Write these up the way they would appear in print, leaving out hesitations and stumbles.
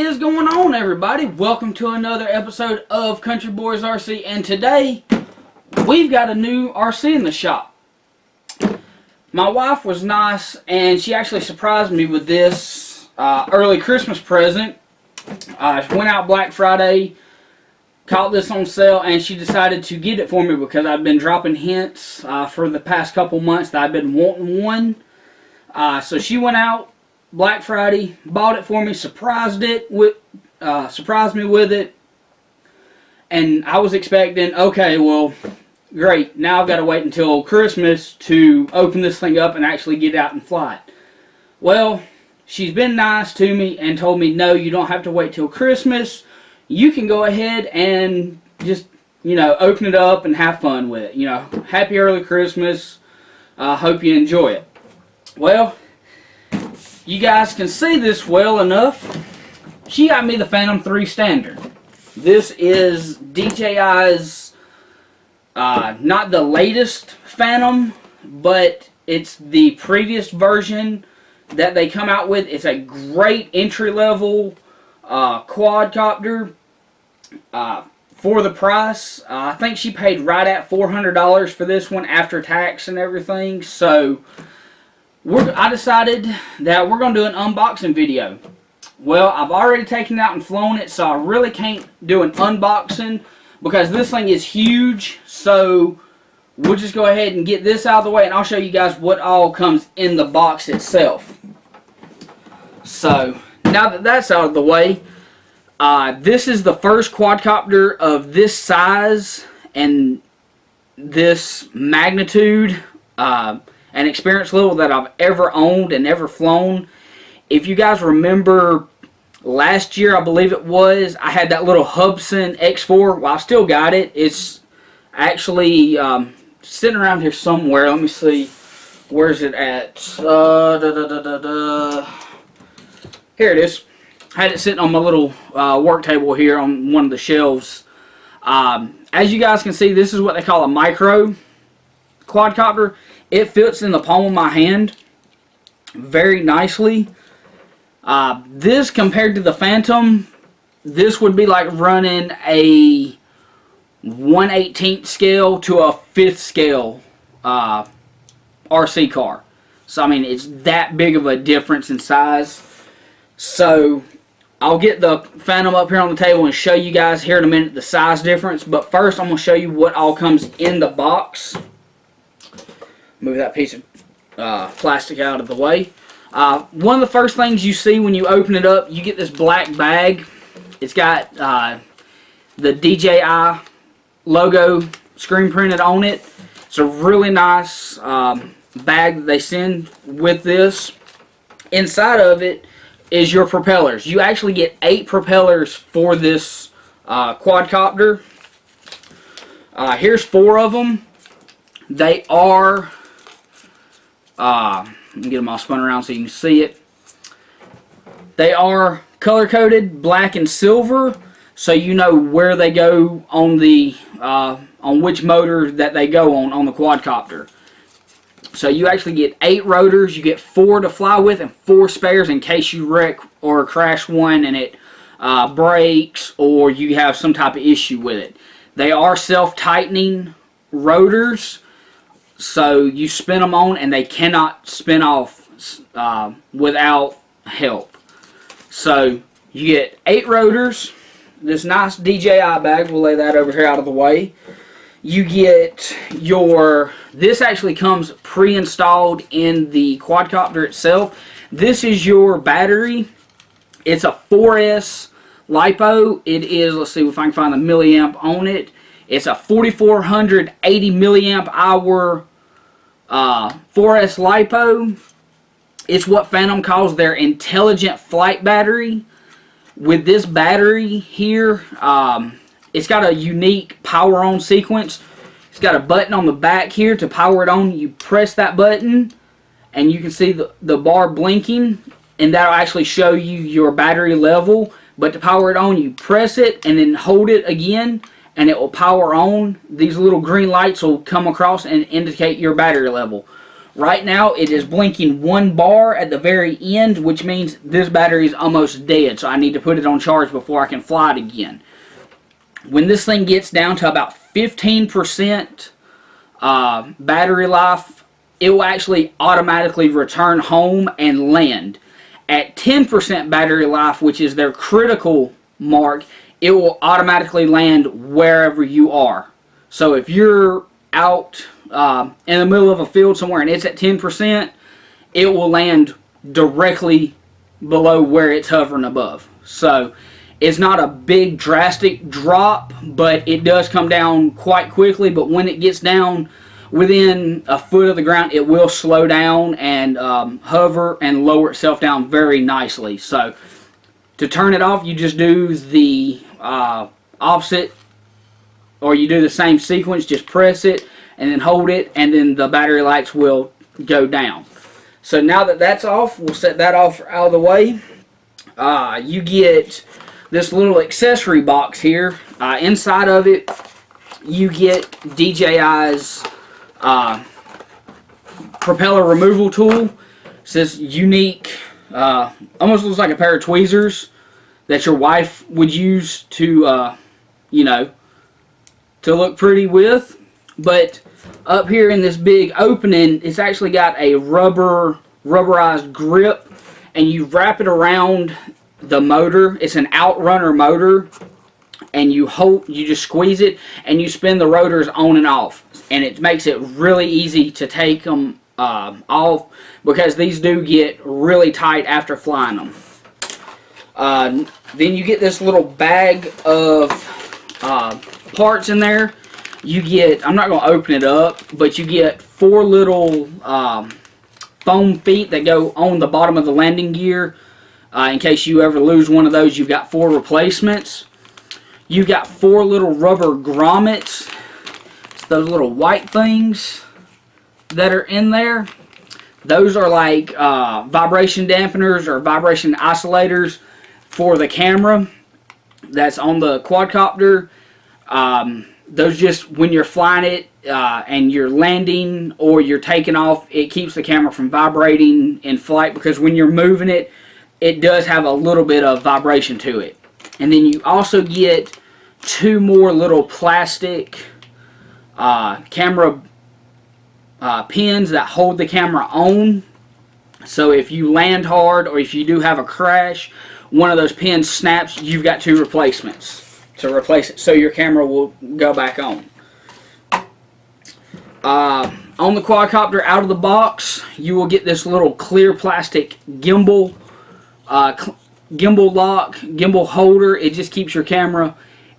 is going on, everybody? Welcome to another episode of Country Boys RC, and today we've got a new RC in the shop. My wife was nice and she actually surprised me with this early Christmas present. She went out Black Friday, caught this on sale, and she decided to get it for me because I've been dropping hints for the past couple months that I've been wanting one. So she went out Black Friday, bought it for me, surprised me with it, and I was expecting, okay, well, great, now I've got to wait until Christmas to open this thing up and actually get out and fly it. Well, she's been nice to me and told me, no, you don't have to wait till Christmas. You can go ahead and just, open it up and have fun with it. Happy early Christmas. Hope you enjoy it. Well, you guys can see this well enough. She got me the Phantom 3 Standard. This is DJI's, not the latest Phantom, but it's the previous version that they come out with. It's a great entry-level quadcopter for the price. I think she paid right at $400 for this one after tax and everything. So I decided that we're going to do an unboxing video. Well, I've already taken it out and flown it, so I really can't do an unboxing because this thing is huge. So we'll just go ahead and get this out of the way, and I'll show you guys what all comes in the box itself. So now that that's out of the way, this is the first quadcopter of this size and this magnitude and experience level that I've ever owned and ever flown. If you guys remember last year, I believe it was, I had that little Hubsan X4. Well, I still got it. It's actually sitting around here somewhere. Let me see. Where's it at? Here it is. I had it sitting on my little work table here on one of the shelves. As you guys can see, this is what they call a micro quadcopter. It fits in the palm of my hand very nicely. This, compared to the Phantom, this would be like running a 1/18 scale to a 5th scale RC car. So, I mean, it's that big of a difference in size. So, I'll get the Phantom up here on the table and show you guys here in a minute the size difference. But first, I'm going to show you what all comes in the box. Move that piece of plastic out of the way. One of the first things you see when you open it up, you get this black bag. It's got the DJI logo screen printed on it. It's a really nice bag that they send with this. Inside of it is your propellers. You actually get 8 propellers for this quadcopter. Here's 4 of them. They are, let me get them all spun around so you can see it. They are color-coded black and silver, so you know where they go on the on which motor that they go on the quadcopter. So you actually get 8 rotors. You get 4 to fly with and 4 spares in case you wreck or crash one and it breaks or you have some type of issue with it. They are self-tightening rotors, so you spin them on and they cannot spin off without help. So you get 8 rotors. This nice DJI bag, we'll lay that over here out of the way. You get your, this actually comes pre-installed in the quadcopter itself. This is your battery. It's a 4S LiPo. It is, let's see if I can find the milliamp on it. It's a 4480 milliamp hour 4S LiPo. It's what Phantom calls their intelligent flight battery. With this battery here, it's got a unique power on sequence. It's got a button on the back here to power it on. You press that button and you can see the bar blinking, and that'll actually show you your battery level. But to power it on, you press it and then hold it again and it will power on. These little green lights will come across and indicate your battery level. Right now it is blinking 1 bar at the very end, which means this battery is almost dead, so I need to put it on charge before I can fly it again. When this thing gets down to about 15% battery life, it will actually automatically return home and land. At 10% battery life, which is their critical mark, it will automatically land wherever you are. So if you're out in the middle of a field somewhere and it's at 10%, it will land directly below where it's hovering above. So it's not a big drastic drop, but it does come down quite quickly. But when it gets down within a foot of the ground, it will slow down and hover and lower itself down very nicely. So to turn it off, you just do the opposite, or you do the same sequence. Just press it and then hold it, and then the battery lights will go down. So now that that's off, we'll set that off out of the way. You get this little accessory box here. Inside of it, you get DJI's propeller removal tool. It's this unique, almost looks like a pair of tweezers that your wife would use to, you know, to look pretty with. But up here in this big opening, it's actually got a rubberized grip, and you wrap it around the motor. It's an outrunner motor, and you just squeeze it and you spin the rotors on and off, and it makes it really easy to take them off, because these do get really tight after flying them. Then you get this little bag of parts in there. You get, I'm not going to open it up, but you get 4 little foam feet that go on the bottom of the landing gear. In case you ever lose one of those, you've got 4 replacements. You've got 4 little rubber grommets. It's those little white things that are in there. Those are like vibration dampeners or vibration isolators for the camera that's on the quadcopter. Those just, when you're flying it and you're landing or you're taking off, it keeps the camera from vibrating in flight, because when you're moving it, it does have a little bit of vibration to it. And then you also get 2 more little plastic camera pins that hold the camera on. So if you land hard or if you do have a crash, one of those pins snaps, you've got 2 replacements to replace it, so your camera will go back on. On the quadcopter, out of the box, you will get this little clear plastic gimbal lock, gimbal holder. It just keeps your camera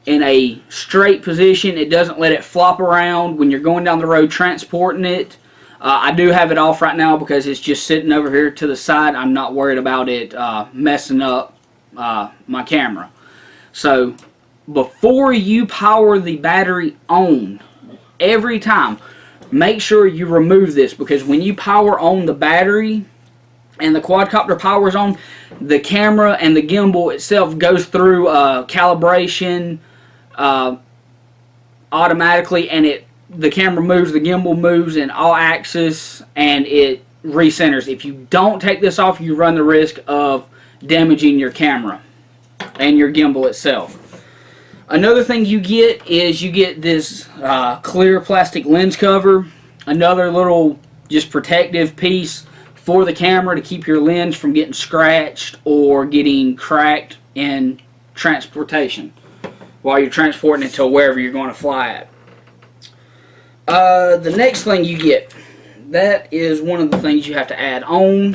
in a straight position. It doesn't let it flop around when you're going down the road transporting it. I do have it off right now because it's just sitting over here to the side. I'm not worried about it messing up my camera. So before you power the battery on, every time, make sure you remove this, because when you power on the battery and the quadcopter powers on, the camera and the gimbal itself goes through calibration automatically, and the camera moves, the gimbal moves in all axes, and it recenters. If you don't take this off, you run the risk of damaging your camera and your gimbal itself. Another thing you get is you get this clear plastic lens cover, another little just protective piece for the camera to keep your lens from getting scratched or getting cracked in transportation while you're transporting it to wherever you're going to fly at. The next thing you get, that is one of the things you have to add on.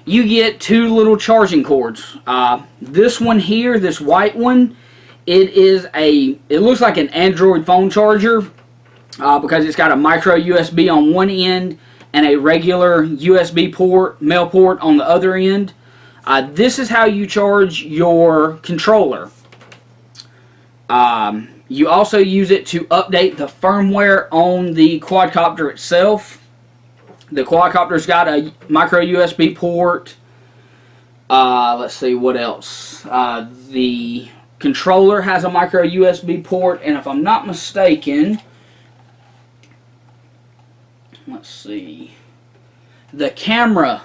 You get 2 little charging cords. This one here, this white one, it looks like an Android phone charger because it's got a micro USB on one end and a regular USB port, male port on the other end. This is how you charge your controller. You also use it to update the firmware on the quadcopter itself. The quadcopter's got a micro USB port. Let's see what else. The controller has a micro USB port, and if I'm not mistaken, let's see. The camera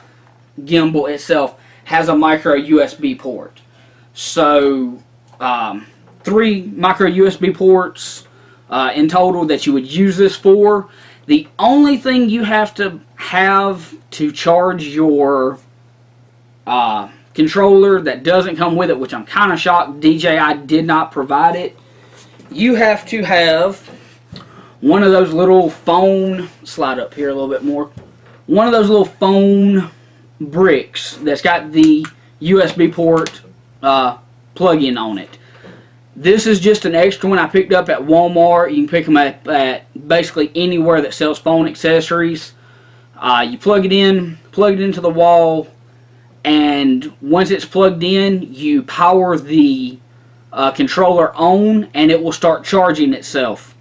gimbal itself has a micro USB port. So 3 micro USB ports in total that you would use this for. The only thing you have to charge your controller that doesn't come with it, which I'm kind of shocked DJI did not provide it, you have to have one of those little phone, slide up here a little bit more, one of those little phone bricks that's got the USB port plug-in on it. This is just an extra one I picked up at Wal-mart. You can pick them up at basically anywhere that sells phone accessories. You plug it into the wall, and once it's plugged in, you power the controller on, and it will start charging itself.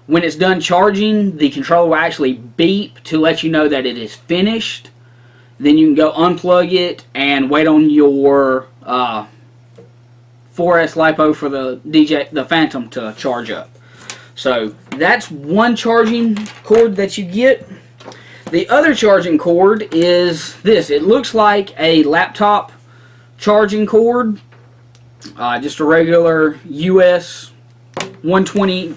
When it's done charging, the controller will actually beep to let you know that it is finished. Then you can go unplug it and wait on your 4S LiPo for the Phantom to charge up. So that's one charging cord that you get. The other charging cord is this. It looks like a laptop charging cord, just a regular US 120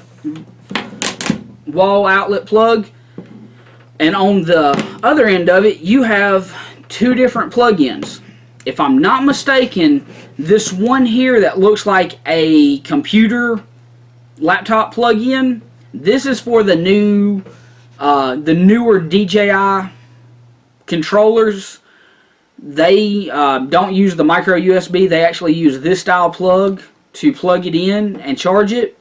wall outlet plug. And on the other end of it, you have 2 different plug-ins. If I'm not mistaken, this one here that looks like a computer laptop plug-in, this is for the newer DJI controllers. They don't use the micro USB. They actually use this style plug to plug it in and charge it.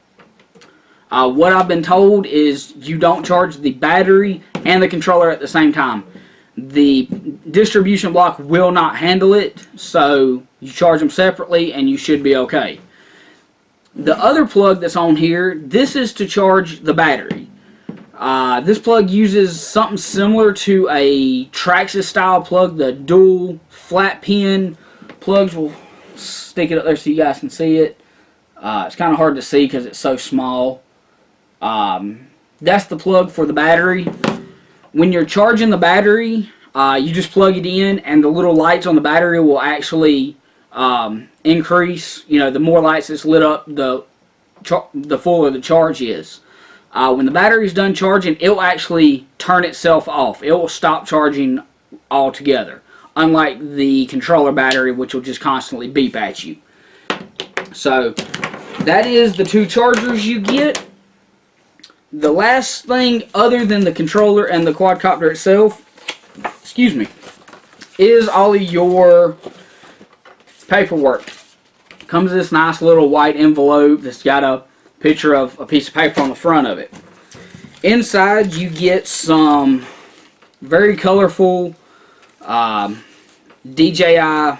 What I've been told is you don't charge the battery and the controller at the same time. The distribution block will not handle it, so you charge them separately and you should be okay. The other plug that's on here, this is to charge the battery. This plug uses something similar to a Traxxas style plug, the dual flat pin plugs. We'll stick it up there so you guys can see it. It's kind of hard to see because it's so small. That's the plug for the battery. When you're charging the battery, you just plug it in, and the little lights on the battery will actually increase. You know, the more lights it's lit up, the fuller the charge is. When the battery's done charging, it will actually turn itself off. It will stop charging altogether, unlike the controller battery, which will just constantly beep at you. So that is the 2 chargers you get. The last thing, other than the controller and the quadcopter itself, excuse me, is all of your paperwork. Comes in this nice little white envelope that's got a picture of a piece of paper on the front of it. Inside you get some very colorful DJI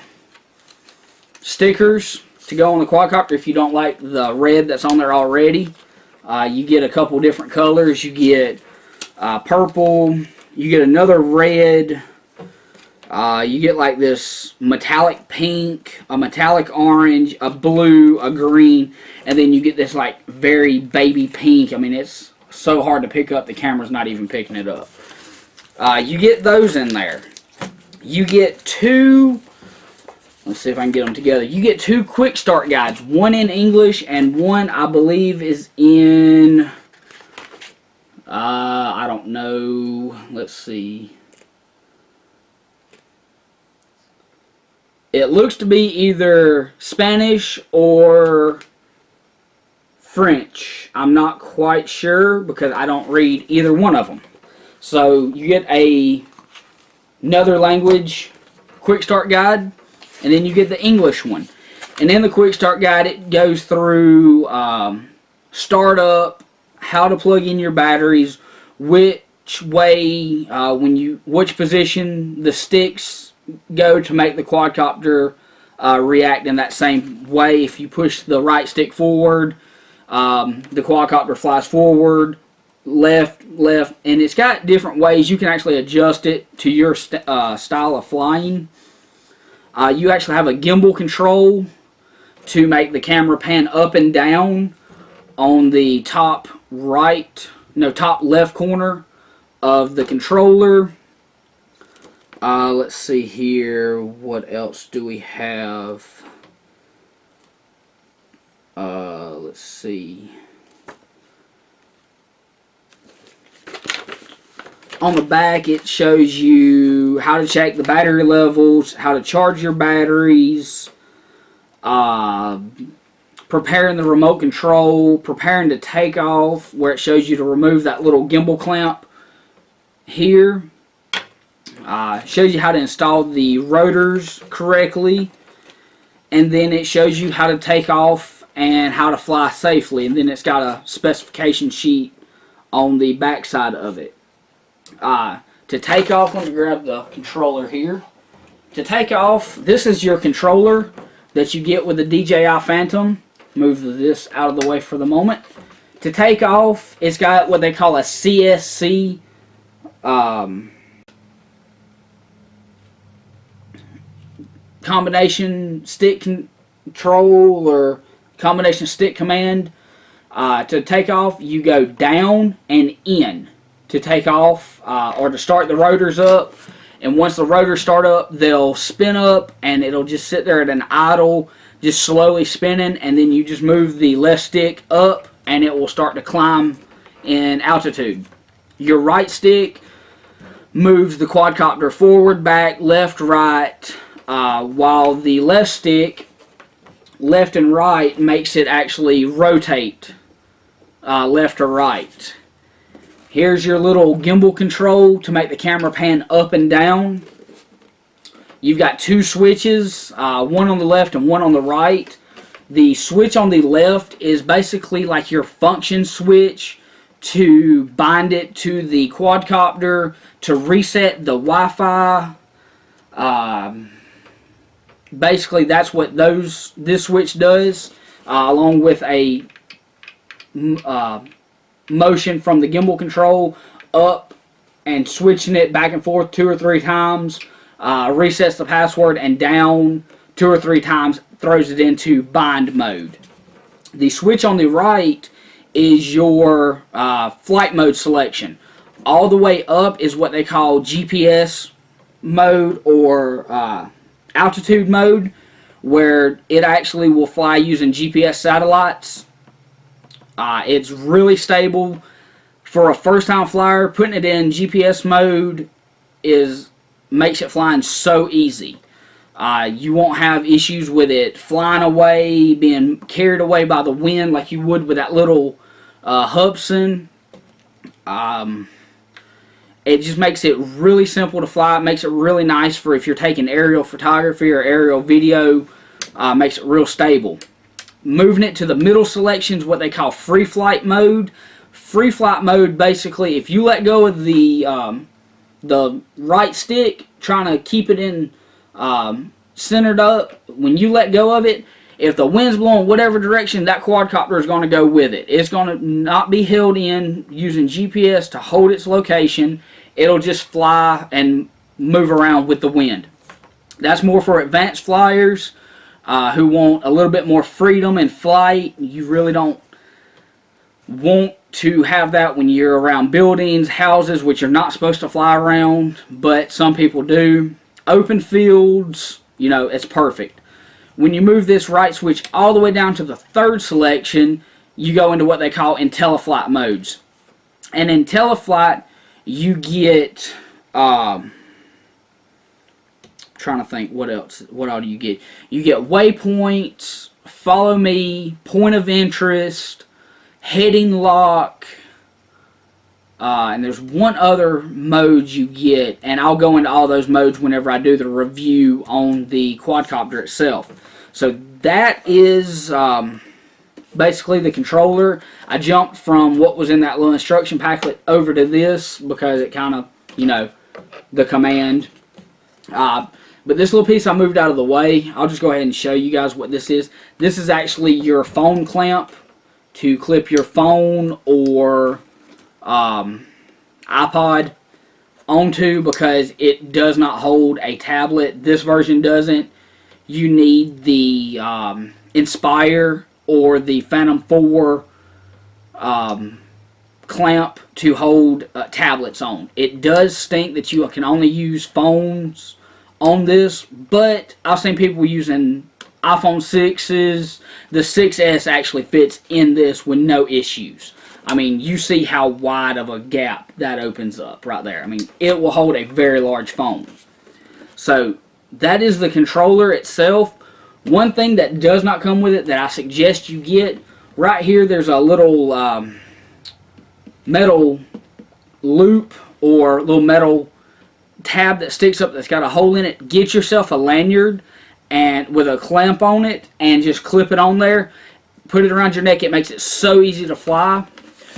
stickers to go on the quadcopter if you don't like the red that's on there already. You get a couple different colors. You get purple. You get another red. You get like this metallic pink, a metallic orange, a blue, a green, and then you get this like very baby pink. I mean, it's so hard to pick up, the camera's not even picking it up. You get those in there. You get 2, let's see if I can get them together. You get 2 quick start guides, one in English and one I believe is in, I don't know, let's see. It looks to be either Spanish or French. I'm not quite sure because I don't read either one of them. So you get another language quick start guide, and then you get the English one. And in the quick start guide, it goes through startup, how to plug in your batteries, which way, which position the sticks go to make the quadcopter react in that same way. If you push the right stick forward, the quadcopter flies forward, left, and it's got different ways you can actually adjust it to your style of flying. You actually have a gimbal control to make the camera pan up and down on the top left corner of the controller. Let's see here. What else do we have? Let's see. On the back, it shows you how to check the battery levels, how to charge your batteries, preparing the remote control, preparing to take off, where it shows you to remove that little gimbal clamp here. Shows you how to install the rotors correctly, and then it shows you how to take off and how to fly safely, and then it's got a specification sheet on the back side of it. To take off, let me grab the controller here. To take off, this is your controller that you get with the DJI Phantom. Move this out of the way for the moment. To take off, it's got what they call a CSC combination stick control or combination stick command. To take off, you go down and in to take off, or to start the rotors up. And once the rotors start up, they'll spin up and it'll just sit there at an idle, just slowly spinning, and then you just move the left stick up and it will start to climb in altitude. Your right stick moves the quadcopter forward, back, left, right, while the left stick, left and right, makes it actually rotate left or right. Here's your little gimbal control to make the camera pan up and down. You've got two switches, one on the left and one on the right. The switch on the left is basically like your function switch to bind it to the quadcopter, to reset the Wi-Fi. Basically, that's what this switch does, along with a motion from the gimbal control up and switching it back and forth 2 or 3 times, resets the password, and down 2 or 3 times throws it into bind mode. The switch on the right is your flight mode selection. All the way up is what they call GPS mode or altitude mode, where it actually will fly using GPS satellites. It's really stable. For a first-time flyer, putting it in GPS mode makes it flying so easy. You won't have issues with it flying away, being carried away by the wind like you would with that little Hubsan. It just makes it really simple to fly. It makes it really nice for if you're taking aerial photography or aerial video. Makes it real stable. Moving it to the middle selection is what they call free flight mode. Free flight mode, basically, if you let go of the right stick, trying to keep it in centered up, when you let go of it, if the wind's blowing whatever direction, that quadcopter is going to go with it. It's going to not be held in using GPS to hold its location. It'll just fly and move around with the wind. That's more for advanced flyers who want a little bit more freedom in flight. You really don't want to have that when you're around buildings, houses, which you're not supposed to fly around, but some people do. Open fields, you know, it's perfect. When you move this right switch all the way down to the third selection, you go into what they call IntelliFlight modes. And in IntelliFlight, you get, trying to think what else, what all do you get? You get waypoints, follow me, point of interest, heading lock, and there's one other mode you get, and I'll go into all those modes whenever I do the review on the quadcopter itself. So that is basically the controller. I jumped from what was in that little instruction packet over to this because it kind of, you know, the command. But this little piece I moved out of the way. I'll just go ahead and show you guys what this is. This is actually your phone clamp to clip your phone or iPod onto, because it does not hold a tablet. This version doesn't. You need the Inspire or the Phantom 4 clamp to hold tablets on. It does stink that you can only use phones on this, but I've seen people using iPhone 6s. The 6S actually fits in this with no issues. I mean, you see how wide of a gap that opens up right there. I mean, it will hold a very large phone. So that is the controller itself. One thing that does not come with it that I suggest you get, right here there's a little metal loop or little metal tab that sticks up that's got a hole in it. Get yourself a lanyard and with a clamp on it and just clip it on there. Put it around your neck. It makes it so easy to fly,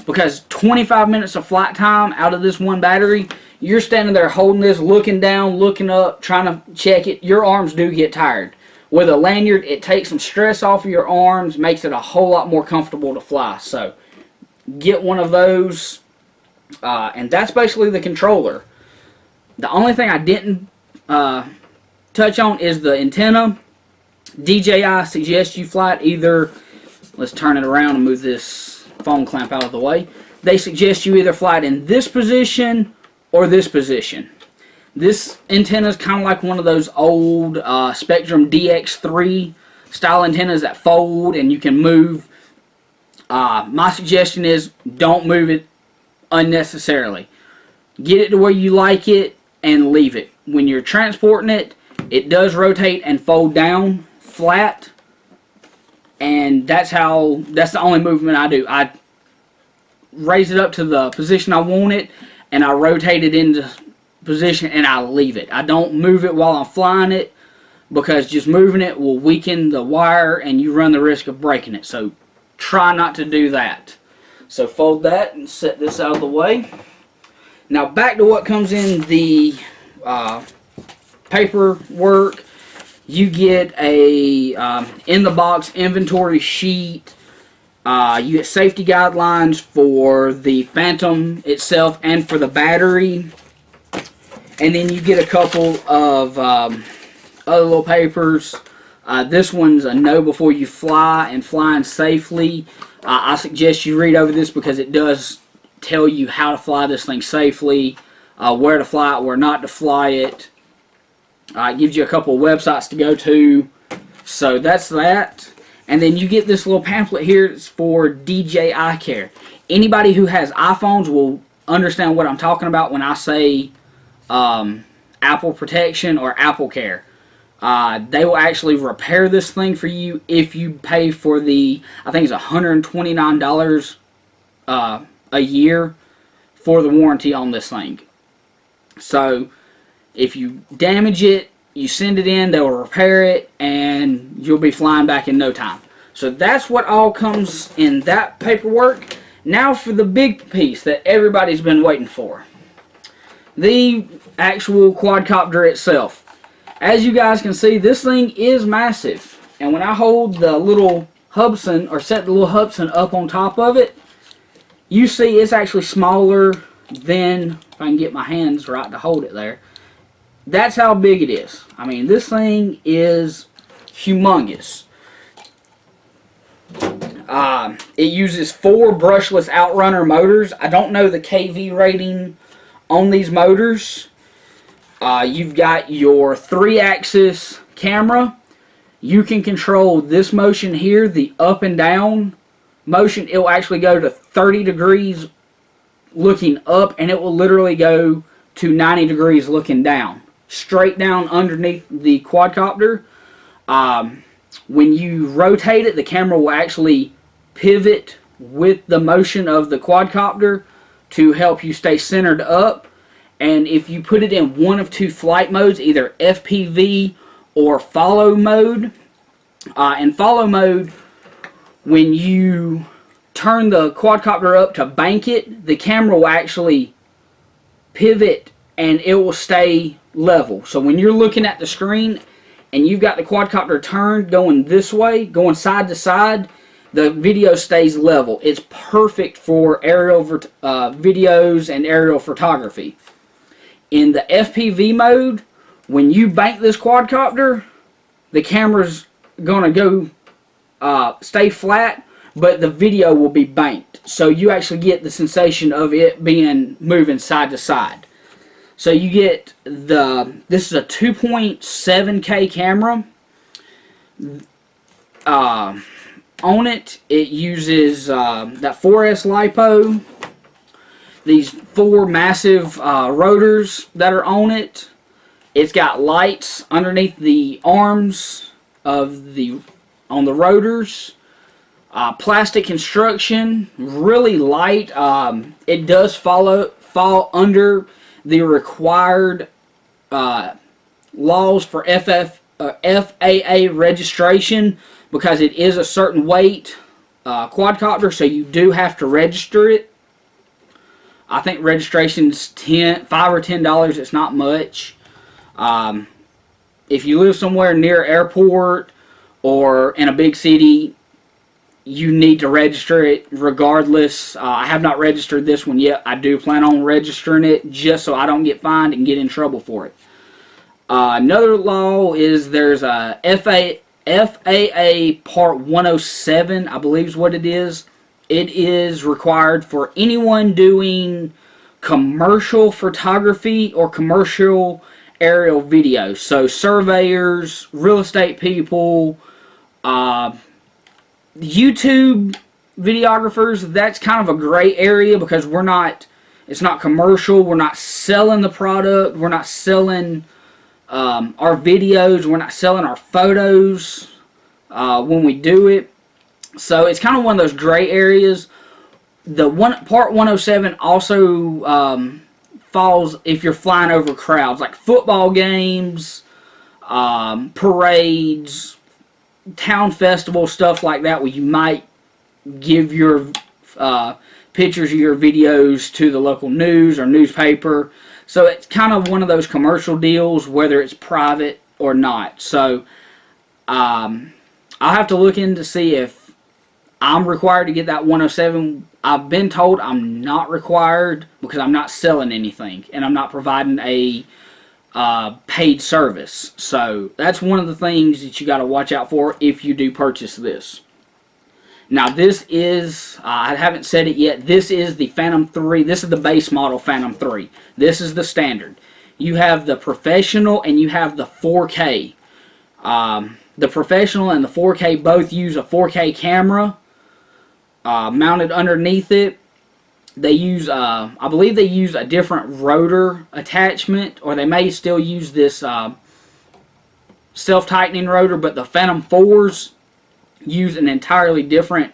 because 25 minutes of flight time out of this one battery, you're standing there holding this, looking down, looking up, trying to check it. Your arms do get tired. With a lanyard, it takes some stress off of your arms, makes it a whole lot more comfortable to fly. So get one of those, and that's basically the controller. The only thing I didn't touch on is the antenna. DJI suggests you fly it either, let's turn it around and move this phone clamp out of the way. They suggest you either fly it in this position or this position. This antenna is kind of like one of those old Spectrum DX3 style antennas that fold and you can move. My suggestion is don't move it unnecessarily. Get it to where you like it and leave it. When you're transporting it, it does rotate and fold down flat, and that's the only movement I do. I raise it up to the position I want it, and I rotate it into position, and I leave it. I don't move it while I'm flying it, because just moving it will weaken the wire and you run the risk of breaking it. So try not to do that. So fold that and set this out of the way. Now back to what comes in the paperwork. You get a in the box inventory sheet. You get safety guidelines for the Phantom itself and for the battery. And then you get a couple of other little papers. This one's a know before you fly and flying safely. I suggest you read over this because it does tell you how to fly this thing safely, where to fly it, where not to fly it. It gives you a couple of websites to go to. So that's that. And then you get this little pamphlet here. It's for DJI Care. Anybody who has iPhones will understand what I'm talking about when I say Apple Protection or Apple Care. They will actually repair this thing for you if you pay for the, I think it's $129 a year for the warranty on this thing. So if you damage it, you send it in, they'll repair it, and you'll be flying back in no time. So that's what all comes in that paperwork. Now for the big piece that everybody's been waiting for. The actual quadcopter itself. As you guys can see, this thing is massive. And when I hold the little Hubsan, or set the little Hubsan up on top of it, you see it's actually smaller than, if I can get my hands right to hold it there, that's how big it is. I mean, this thing is humongous. It uses 4 brushless outrunner motors. I don't know the kV rating on these motors. You've got your 3-axis camera. You can control this motion here, the up and down motion. It will actually go to 30 degrees looking up, and it will literally go to 90 degrees looking down. Straight down underneath the quadcopter. When you rotate it, the camera will actually pivot with the motion of the quadcopter to help you stay centered up. And if you put it in one of 2 flight modes, either FPV or follow mode, in follow mode, when you turn the quadcopter up to bank it, the camera will actually pivot and it will stay level. So when you're looking at the screen and you've got the quadcopter turned going this way, going side to side, the video stays level. It's perfect for aerial videos and aerial photography. In the FPV mode, when you bank this quadcopter, the camera's going to go stay flat, but the video will be banked. So you actually get the sensation of it being moving side to side. So you get this is a 2.7K camera. On it uses that 4S LiPo. These 4 massive rotors that are on it. It's got lights underneath the arms of on the rotors. Plastic construction, really light. It does fall under the required laws for FAA registration, because it is a certain weight quadcopter, so you do have to register it. I think registration's $5 or $10. It's not much. If you live somewhere near an airport or in a big city, you need to register it regardless. I have not registered this one yet. I do plan on registering it just so I don't get fined and get in trouble for it. Another law is there's a FAA Part 107, I believe is what it is. It is required for anyone doing commercial photography or commercial aerial video. So surveyors, real estate people, YouTube videographers. That's kind of a gray area because it's not commercial. We're not selling the product. We're not selling our videos. We're not selling our photos when we do it. So it's kind of one of those gray areas. Part 107 also falls if you're flying over crowds, like football games, parades, town festivals, stuff like that, where you might give your pictures of your videos to the local news or newspaper. So it's kind of one of those commercial deals, whether it's private or not. So I'll have to look in to see if I'm required to get that 107. I've been told I'm not required because I'm not selling anything and I'm not providing a paid service. So that's one of the things that you got to watch out for if you do purchase this. Now this is, I haven't said it yet, this is the Phantom 3. This is the base model Phantom 3. This is the standard. You have the professional and you have the 4K. The professional and the 4K both use a 4K camera mounted underneath it. They use, I believe they use a different rotor attachment, or they may still use this self-tightening rotor, but the Phantom 4s use an entirely different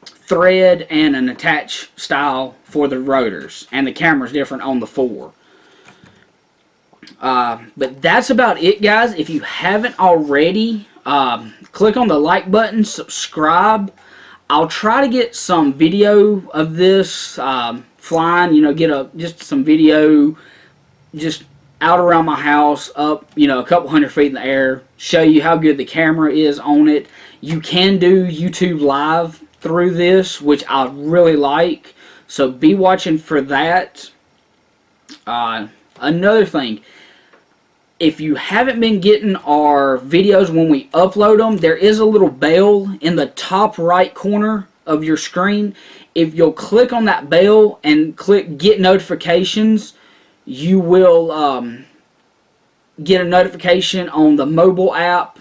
thread and an attach style for the rotors, and the camera's different on the 4. But that's about it, guys. If you haven't already, click on the like button, subscribe. I'll try to get some video of this flying, get just some video just out around my house, up, a couple hundred feet in the air, show you how good the camera is on it. You can do YouTube Live through this, which I really like, so be watching for that. Another thing, if you haven't been getting our videos when we upload them, there is a little bell in the top right corner of your screen. If you'll click on that bell and click Get Notifications, you will get a notification on the mobile app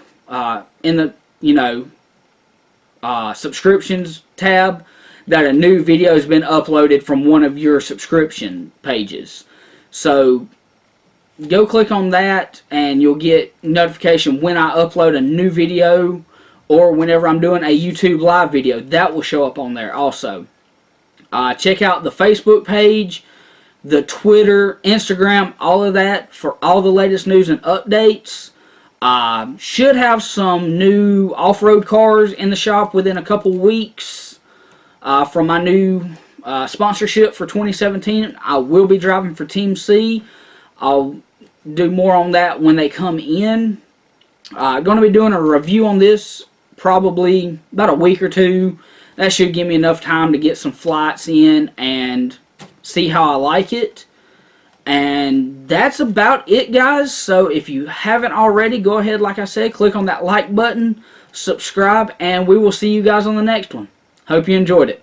in the subscriptions tab that a new video has been uploaded from one of your subscription pages. So go click on that and you'll get notification when I upload a new video, or whenever I'm doing a YouTube live video. That will show up on there also. Check out the Facebook page, the Twitter, Instagram, all of that for all the latest news and updates. Should have some new off-road cars in the shop within a couple weeks from my new sponsorship for 2017. I will be driving for Team C. I'll do more on that when they come in. Going to be doing a review on this probably about a week or two. That should give me enough time to get some flights in and see how I like it. And that's about it, guys. So if you haven't already, go ahead, like I said, click on that like button, subscribe, and we will see you guys on the next one. Hope you enjoyed it.